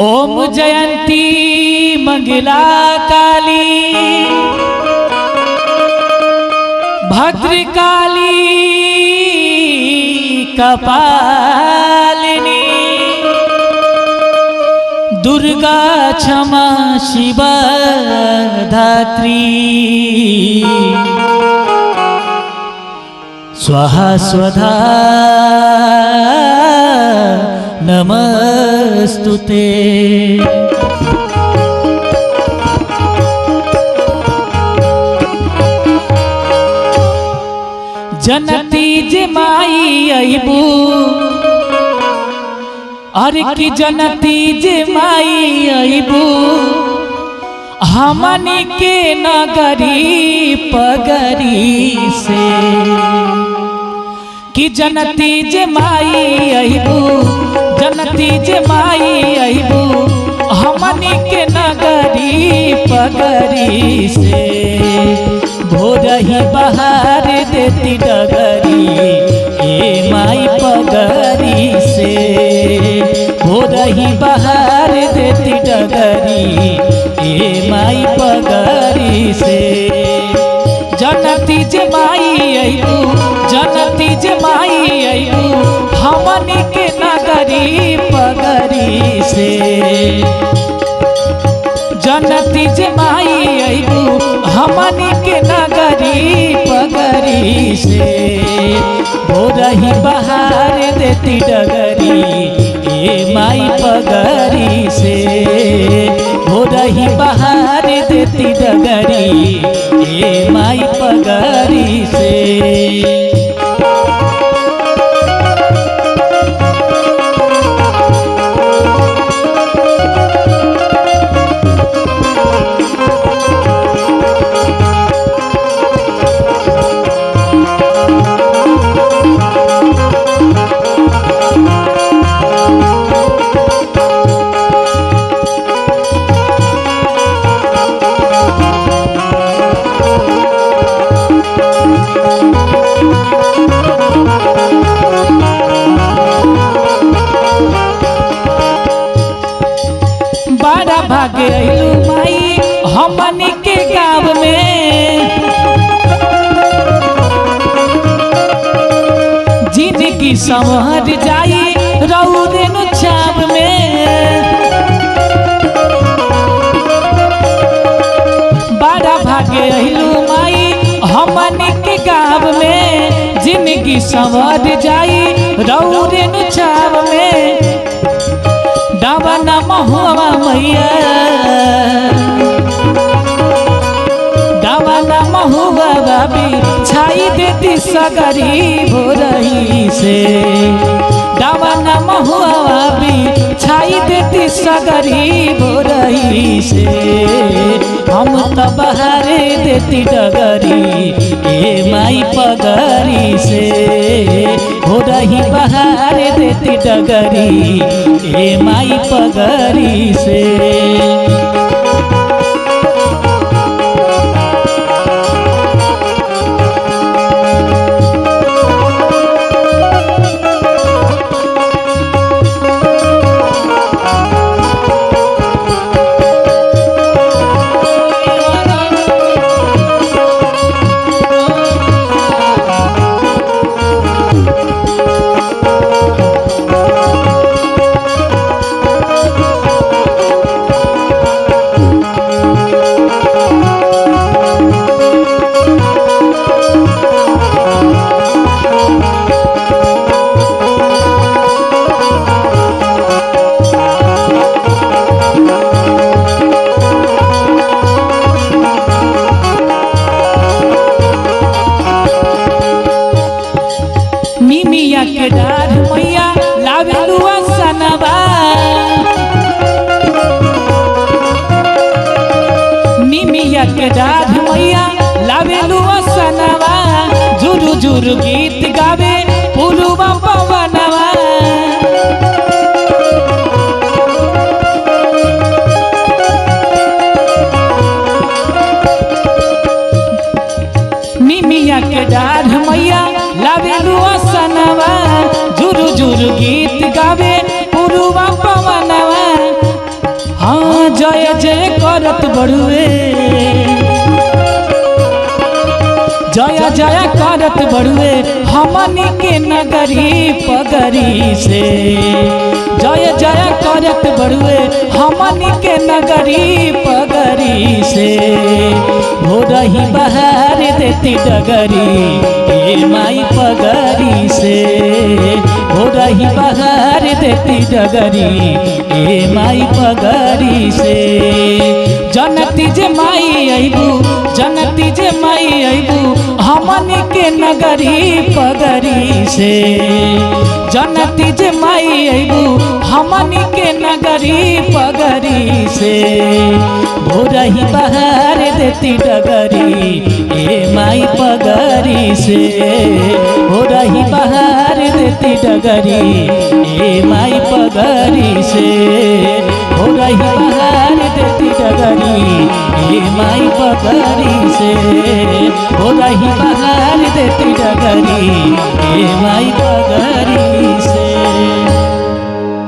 ओम जयंती मंगला काली भद्रकाली कपालिनी दुर्गा क्षमा शिवा धात्री स्वाहा स्वधा नमस्तुते। जनती जे माई अबू और की जनती जे माई अबू हमनी के नगरी पगरी से कि जनती जे माई अबू जनती जे माई अबू हमनी के नगरी पगरी से भोरही बहार देती डगरी ए माई पगरी से भोरही बहार देती डगरी ए माई पगरी से। जनती जे माई अबू जनती जे माई अबू हमनी के नगरी पगरी से जनती जे माई अबू हमनी के नगरी पगरी से भोरही बहार देती डगरी ए माई पगरी से भोरही बहार देती डगरी ए माई पगरी से। बड़ा भाग्य अइलू माई हमनी के गाँव में जिंदगी संवर जाई रौदे नु छाव में बड़ा भाग्य अइलू माई हमनी के गाँव में जिंदगी संवर जाई रौदे नु छाव में डावना महुआ मैया डावना महुआ बाबी छाई देती सगरी भोरही से डावना महुआ बाबी छाई देती सगरी भोरही से हम तो बहारे देती डगरी ए माई पगरी से भोरही बहार देती डगरी ए माई पगरी से। निमिया के डार मैया लावेलू सनवा निमिया के डार मैया लावेलू सनवा जुरु जुरु गीत गावे पुरुवा पवनवा निमिया के डार मैया लावेलू सनवा जुरु जुरु गीत गावे पुरुवा पवनवा करत बड़ुए, जया जया करत बड़ुए हमनी के नगरी पगरी से, जय जय करत बड़ुए हमनी के नगरी पगरी से। भोरही बहार देती डगरी ए माई पगरी से, भोरही बहार देती डगरी ए माई पगरी से। जनती जे माई अइबू, जनती जे माई अइबू हमनी के नगरी पगरी से, जनती जे माई अइबू हमनी के नगरी पगरी से। भोरही बहार देती डगरी ए माई पगरी से, भोरही बहार देती डगरी ए माई पगरी से, भोरही बहार देती डगरी ए माई पगरी से, भोरही बहार देती डगरी